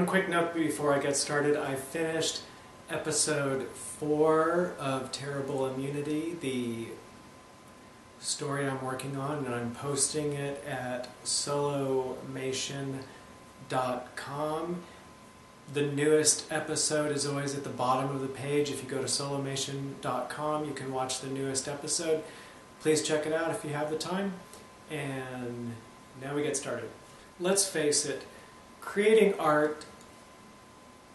One quick note before I get started. I finished episode 4 of Terrible Immunity, the story I'm working on, and I'm posting it at solomation.com. The newest episode is always at the bottom of the page. If you go to solomation.com, you can watch the newest episode. Please check it out if you have the time. And now we get started. Let's face it, creating art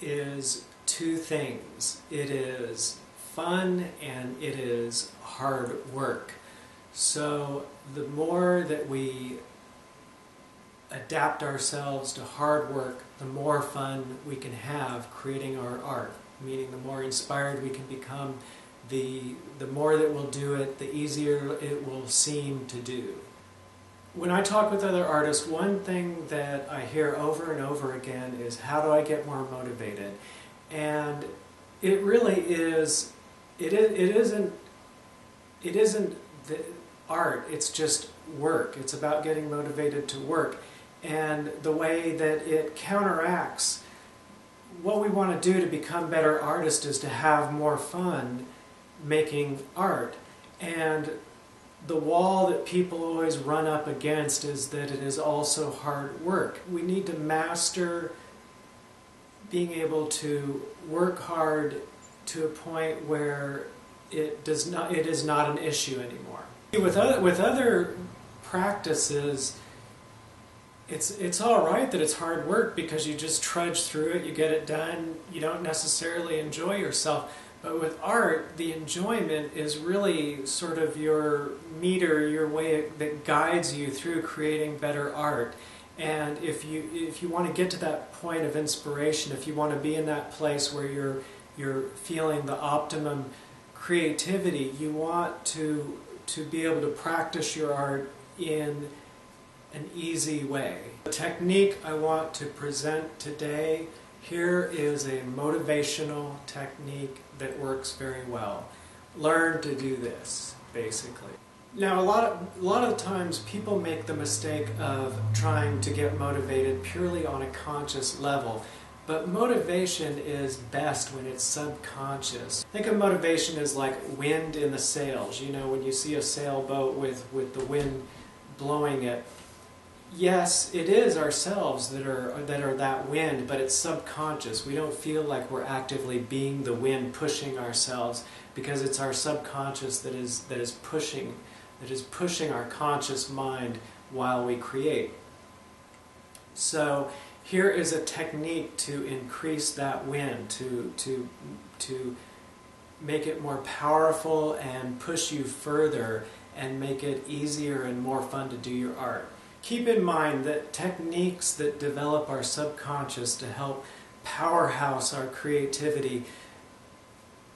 is two things. It is fun and it is hard work. So the more that we adapt ourselves to hard work, the more fun we can have creating our art. Meaning the more inspired we can become, the more that we'll do it, the easier it will seem to do. When I talk with other artists, one thing that I hear over and over again is, how do I get more motivated? And it really is, it isn't the art, it's just work. It's about getting motivated to work. And the way that it counteracts what we want to do to become better artists is to have more fun making art. And the wall that people always run up against is that it is also hard work. We need to master being able to work hard to a point where it is not an issue anymore. With other practices, it's all right that it's hard work because you just trudge through it, you get it done, you don't necessarily enjoy yourself. But with art, the enjoyment is really sort of your meter, your way that guides you through creating better art. And if you want to get to that point of inspiration, if you want to be in that place where you're feeling the optimum creativity, you want to be able to practice your art in an easy way. The technique I want to present today, here is a motivational technique that works very well. Learn to do this, basically. Now, a lot of times people make the mistake of trying to get motivated purely on a conscious level. But motivation is best when it's subconscious. Think of motivation as like wind in the sails. You know, when you see a sailboat with the wind blowing it, yes, it is ourselves that are that wind, but it's subconscious. We don't feel like we're actively being the wind pushing ourselves, because it's our subconscious that is pushing our conscious mind while we create. So here is a technique to increase that wind, to make it more powerful and push you further and make it easier and more fun to do your art. Keep in mind that techniques that develop our subconscious to help powerhouse our creativity,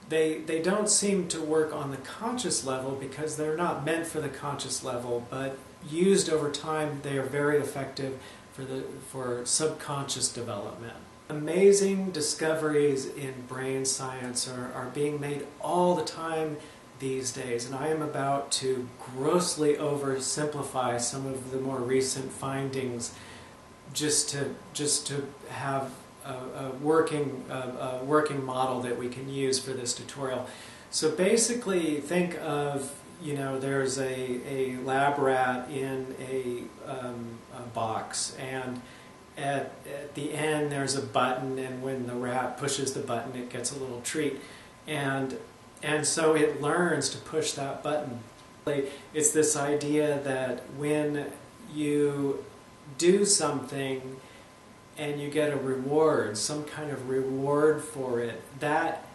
they don't seem to work on the conscious level because they're not meant for the conscious level, but used over time they are very effective for subconscious development. Amazing discoveries in brain science are being made all the time these days, and I am about to grossly oversimplify some of the more recent findings just to have a working model that we can use for this tutorial. So basically, think of, there's a lab rat in a box, and at the end there's a button, and when the rat pushes the button it gets a little treat, and so it learns to push that button. It's this idea that when you do something and you get a reward, some kind of reward for it, that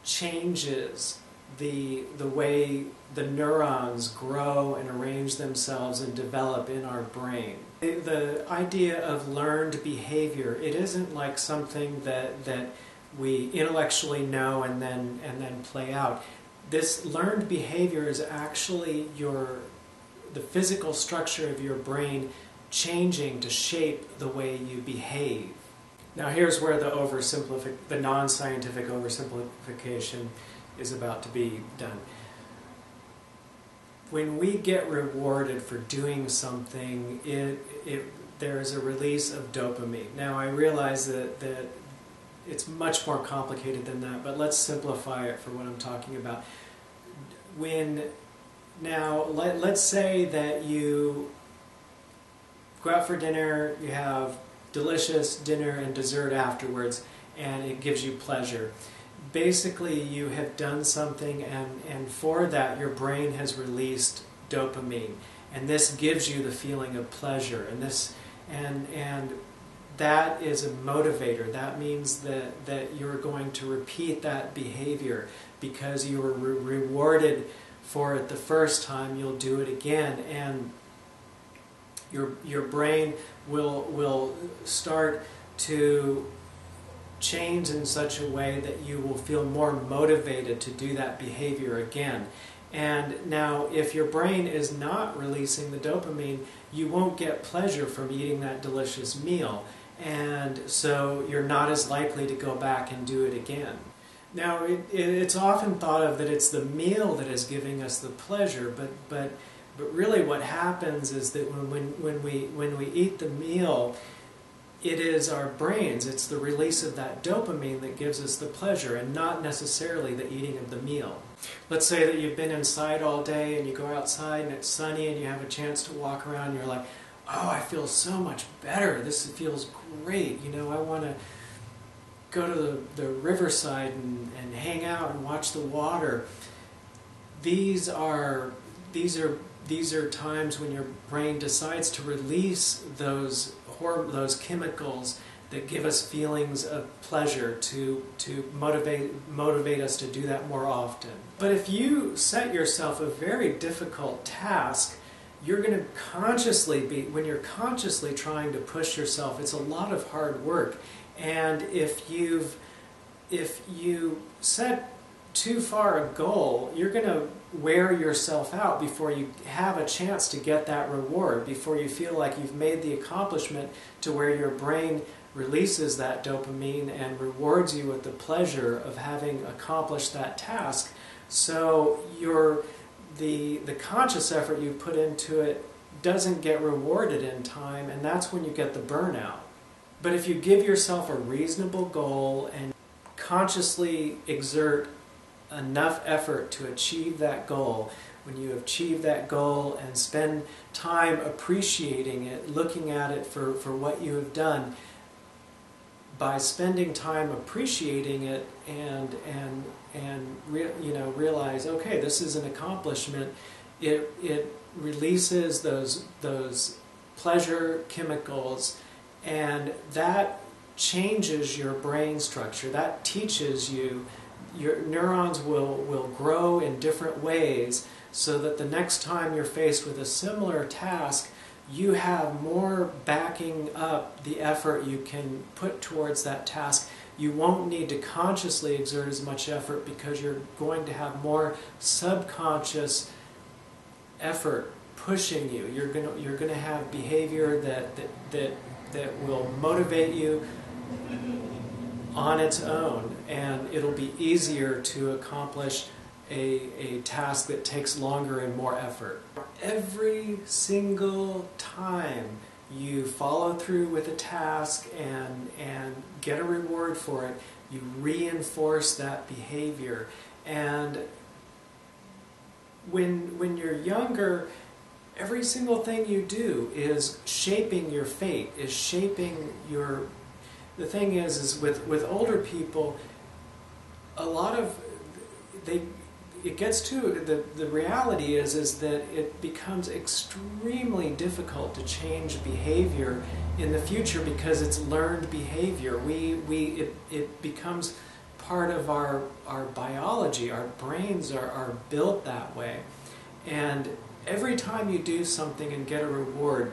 changes the way the neurons grow and arrange themselves and develop in our brain. The idea of learned behavior, it isn't like something that we intellectually know and then play out. This learned behavior is actually the physical structure of your brain changing to shape the way you behave. Now here's where the non-scientific oversimplification is about to be done. When we get rewarded for doing something, there's a release of dopamine. Now I realize that it's much more complicated than that, but let's simplify it for what I'm talking about. Let's say that you go out for dinner, you have delicious dinner and dessert afterwards, and it gives you pleasure. Basically, you have done something, and for that, your brain has released dopamine, and this gives you the feeling of pleasure. And that is a motivator. That means that you're going to repeat that behavior because you were rewarded for it the first time. You'll do it again, and your brain will start to change in such a way that you will feel more motivated to do that behavior again. And now, if your brain is not releasing the dopamine, you won't get pleasure from eating that delicious meal, and so you're not as likely to go back and do it again. Now, it's often thought of that it's the meal that is giving us the pleasure, but really what happens is that when we eat the meal, it is our brains, it's the release of that dopamine that gives us the pleasure, and not necessarily the eating of the meal. Let's say that you've been inside all day and you go outside and it's sunny and you have a chance to walk around and you're like, oh, I feel so much better, this feels great, I want to go to the riverside and hang out and watch the water. These are times when your brain decides to release those chemicals that give us feelings of pleasure to motivate us to do that more often. But if you set yourself a very difficult task, you're going to when you're consciously trying to push yourself, it's a lot of hard work. And if you set too far a goal, you're going to wear yourself out before you have a chance to get that reward, before you feel like you've made the accomplishment to where your brain releases that dopamine and rewards you with the pleasure of having accomplished that task. So the conscious effort you put into it doesn't get rewarded in time, and that's when you get the burnout. But if you give yourself a reasonable goal and consciously exert enough effort to achieve that goal, when you achieve that goal and spend time appreciating it, looking at it for what you have done, by spending time appreciating it and realize, okay, this is an accomplishment, it releases those pleasure chemicals, and that changes your brain structure. That teaches you, your neurons will grow in different ways, so that the next time you're faced with a similar task, you have more backing up the effort you can put towards that task. You won't need to consciously exert as much effort because you're going to have more subconscious effort pushing you. You're going to have behavior that will motivate you on its own, and it'll be easier to accomplish a task that takes longer and more effort. Every single time you follow through with a task and get a reward for it, you reinforce that behavior. And when you're younger, every single thing you do is shaping your fate, is shaping your... The thing is with older people, a lot of... It gets to the reality is that it becomes extremely difficult to change behavior in the future because it's learned behavior. It becomes part of our biology. Our brains are built that way, and every time you do something and get a reward,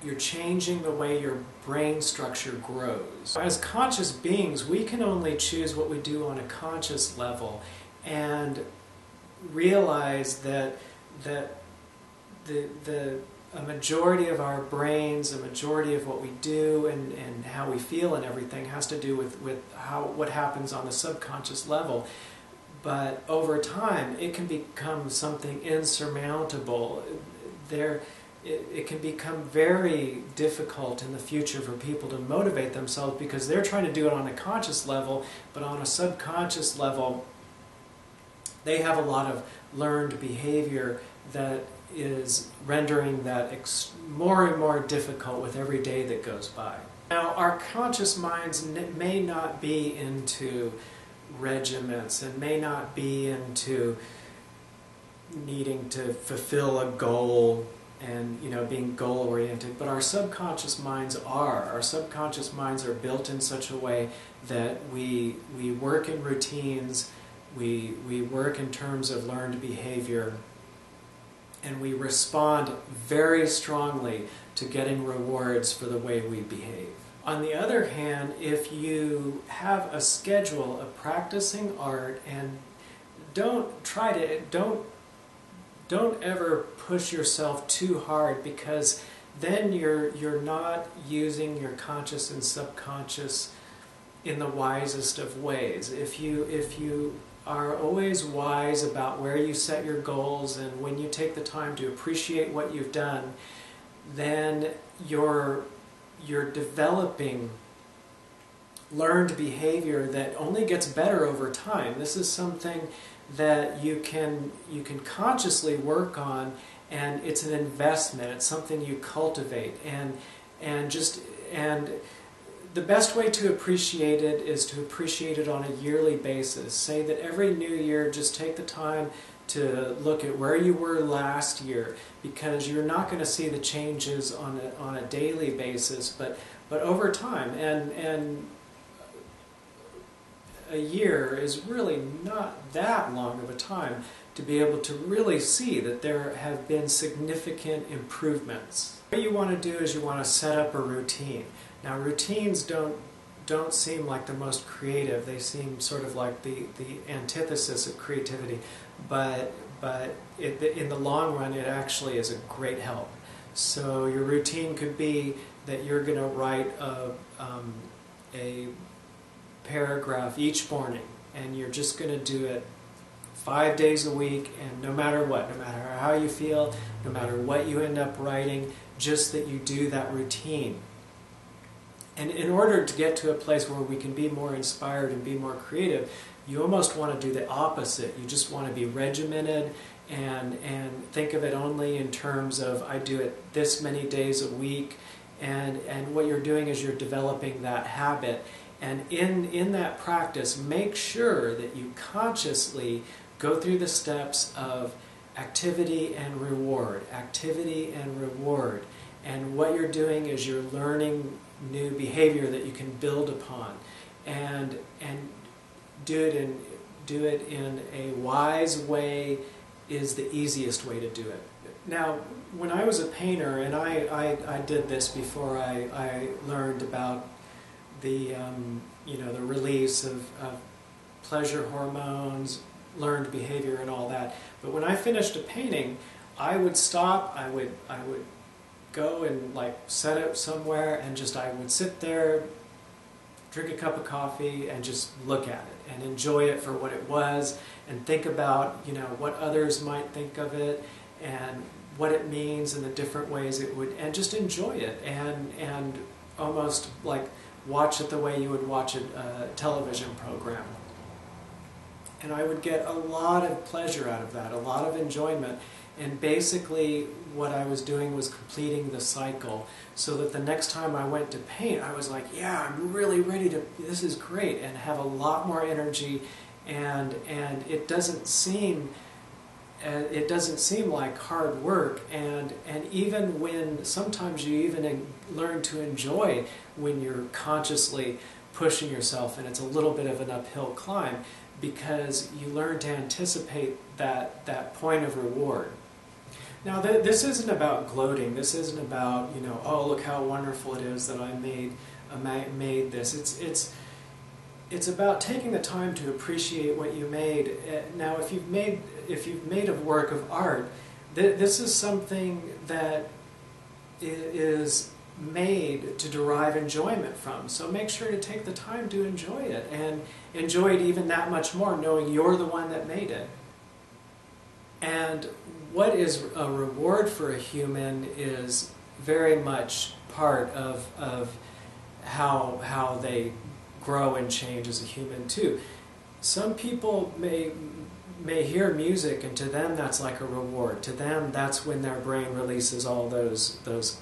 you're changing the way your brain structure grows. As conscious beings, we can only choose what we do on a conscious level, and realize that a majority of our brains, a majority of what we do and how we feel and everything has to do with what happens on the subconscious level. But over time, it can become something insurmountable. it can become very difficult in the future for people to motivate themselves because they're trying to do it on a conscious level, but on a subconscious level, they have a lot of learned behavior that is rendering that more and more difficult with every day that goes by. Now, our conscious minds may not be into regiments and may not be into needing to fulfill a goal and being goal-oriented, but our subconscious minds are. Our subconscious minds are built in such a way that we work in routines, we work in terms of learned behavior, and we respond very strongly to getting rewards for the way we behave. On the other hand, if you have a schedule of practicing art and don't ever push yourself too hard, because then you're not using your conscious and subconscious in the wisest of ways. If you are always wise about where you set your goals and when you take the time to appreciate what you've done, then you're developing learned behavior that only gets better over time. This is something that you can consciously work on, and it's an investment. It's something you cultivate, and the best way to appreciate it is to appreciate it on a yearly basis. Say that every new year, just take the time to look at where you were last year, because you're not going to see the changes on a daily basis, but over time, and a year is really not that long of a time to be able to really see that there have been significant improvements. What you want to do is you want to set up a routine. Now, routines don't seem like the most creative. They seem sort of like the antithesis of creativity, but in the long run, it actually is a great help. So your routine could be that you're going to write a paragraph each morning, and you're just going to do it 5 days a week, and no matter what, no matter how you feel, no matter what you end up writing, just that you do that routine. And in order to get to a place where we can be more inspired and be more creative, you almost want to do the opposite. You just want to be regimented and think of it only in terms of, I do it this many days a week, and what you're doing is you're developing that habit. And in that practice, make sure that you consciously go through the steps of activity and reward, activity and reward. And what you're doing is you're learning new behavior that you can build upon, and do it in a wise way is the easiest way to do it. Now, when I was a painter, and I did this before I learned about the the release of pleasure hormones, learned behavior, and all that. But when I finished a painting, I would stop. I would go and set it somewhere, and I would sit there, drink a cup of coffee, and just look at it and enjoy it for what it was, and think about what others might think of it and what it means and the different ways it would, and just enjoy it and almost watch it the way you would watch a television program. And I would get a lot of pleasure out of that, a lot of enjoyment. And basically what I was doing was completing the cycle, so that the next time I went to paint, I was like, yeah, I'm really ready to, this is great, and have a lot more energy, and it doesn't seem like hard work, and even when sometimes you even learn to enjoy when you're consciously pushing yourself, and it's a little bit of an uphill climb, because you learn to anticipate that point of reward. Now, this isn't about gloating. This isn't about, oh, look how wonderful it is that I made this. It's about taking the time to appreciate what you made. Now, if you've made a work of art, this is something that is made to derive enjoyment from. So make sure to take the time to enjoy it, and enjoy it even that much more, knowing you're the one that made it. And what is a reward for a human is very much part of how they grow and change as a human too. Some people may hear music, and to them that's like a reward. To them, that's when their brain releases all those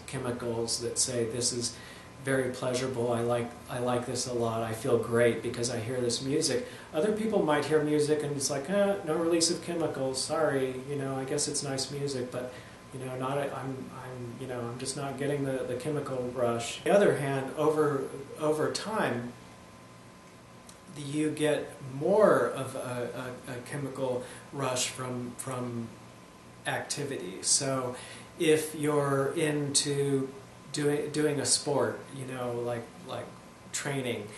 chemicals that say, this is very pleasurable, I like this a lot, I feel great because I hear this music. Other people might hear music and it's like, no release of chemicals, sorry, I guess it's nice music, but I'm just not getting the chemical rush. On the other hand, over time, you get more of a chemical rush from activity. So if you're into doing a sport, like training,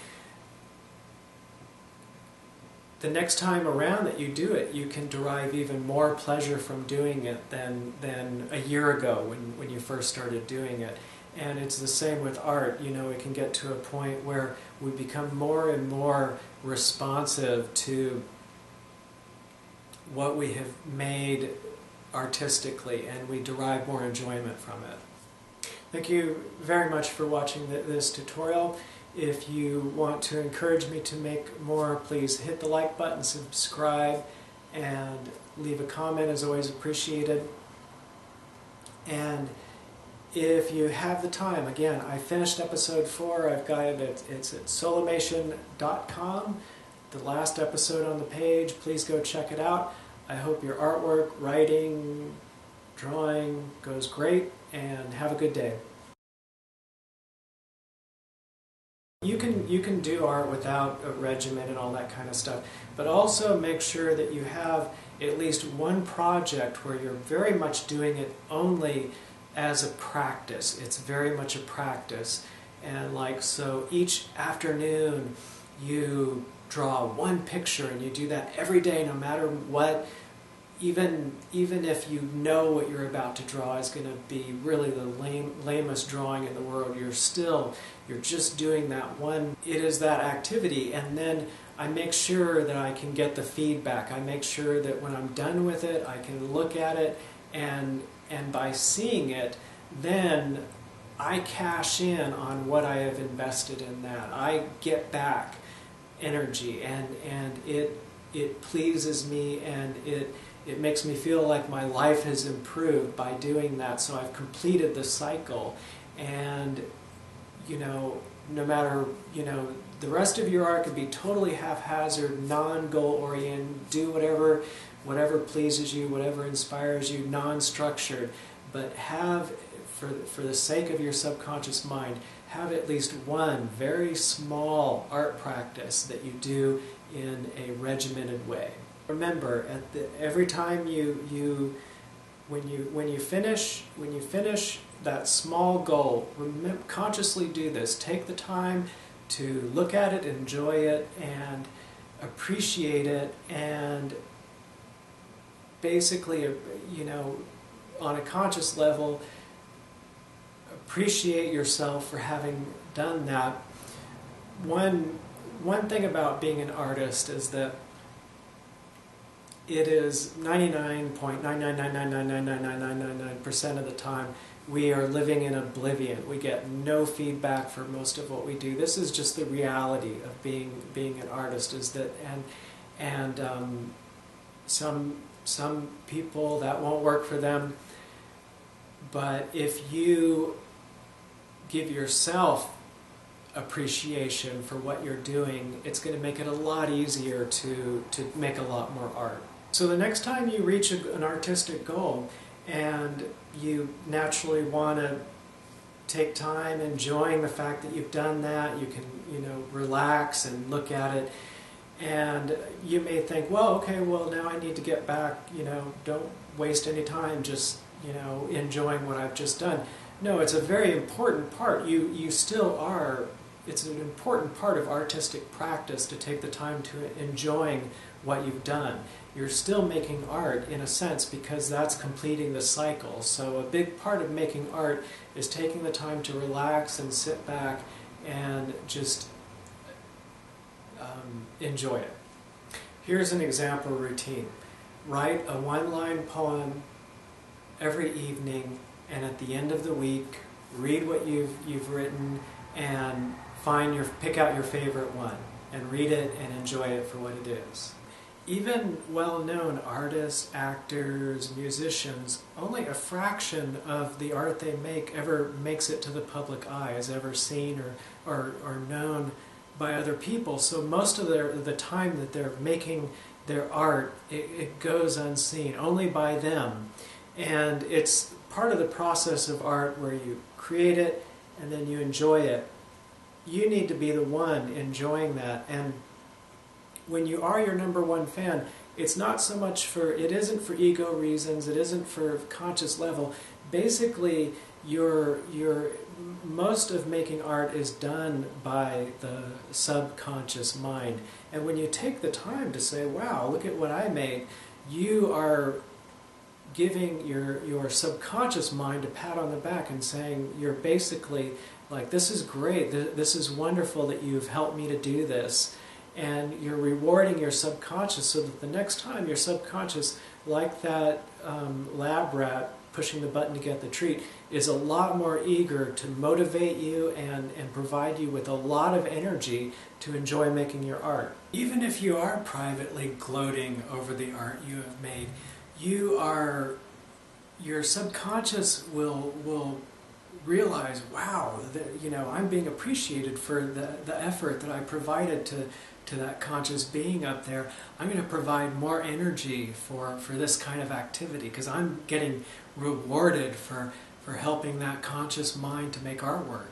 the next time around that you do it, you can derive even more pleasure from doing it than a year ago when you first started doing it. And it's the same with art. It can get to a point where we become more and more responsive to what we have made artistically, and we derive more enjoyment from it. Thank you very much for watching this tutorial. If you want to encourage me to make more, please hit the like button, subscribe, and leave a comment is always appreciated. And if you have the time, again, I finished episode 4. I've got it. It's at solimation.com. The last episode on the page. Please go check it out. I hope your artwork, writing, drawing goes great, and have a good day. You can do art without a regimen and all that kind of stuff, but also make sure that you have at least one project where you're very much doing it only as a practice. It's very much a practice, and so each afternoon you draw one picture, and you do that every day, no matter what. Even if you know what you're about to draw is going to be really the lamest drawing in the world, you're just doing that one. It is that activity, and then I make sure that I can get the feedback. I make sure that when I'm done with it, I can look at it, and by seeing it, then I cash in on what I have invested in that. I get back energy, and it pleases me, and it makes me feel like my life has improved by doing that. So I've completed the cycle, and no matter, the rest of your art could be totally haphazard, non-goal oriented, do whatever pleases you, whatever inspires you, non-structured, but have, for the sake of your subconscious mind, have at least one very small art practice that you do in a regimented way. Remember, every time when you finish that small goal, consciously do this. Take the time to look at it, enjoy it, and appreciate it, and basically, on a conscious level, appreciate yourself for having done that. One thing about being an artist is that it is 99.999999999% of the time we are living in oblivion. We get no feedback for most of what we do. This is just the reality of being an artist. Is that and some people that won't work for them. But if you give yourself appreciation for what you're doing, it's going to make it a lot easier to make a lot more art. So the next time you reach an artistic goal and you naturally want to take time enjoying the fact that you've done that, you can relax and look at it, and you may think, well, okay, well now I need to get back, don't waste any time just enjoying what I've just done. No, it's a very important part. You still are. It's an important part of artistic practice to take the time to enjoying what you've done. You're still making art in a sense because that's completing the cycle. So a big part of making art is taking the time to relax and sit back and just enjoy it. Here's an example routine. Write a one-line poem every evening, and at the end of the week, read what you've written and pick out your favorite one and read it and enjoy it for what it is. Even well-known artists, actors, musicians, only a fraction of the art they make ever makes it to the public eye, is ever seen or known by other people. So most of the time that they're making their art, it goes unseen, only by them. And it's part of the process of art where you create it and then you enjoy it. You need to be the one enjoying that. And when you are your number one fan, it's not so much it isn't for ego reasons, it isn't for conscious level. Basically, most of making art is done by the subconscious mind. And when you take the time to say, wow, look at what I made, you are giving your subconscious mind a pat on the back and saying, you're basically like, this is great, this is wonderful that you've helped me to do this. And you're rewarding your subconscious so that the next time your subconscious, like that lab rat pushing the button to get the treat, is a lot more eager to motivate you and provide you with a lot of energy to enjoy making your art. Even if you are privately gloating over the art you have made, your subconscious will realize, wow, I'm being appreciated for the effort that I provided to that conscious being up there. I'm going to provide more energy for this kind of activity because I'm getting rewarded for helping that conscious mind to make artwork.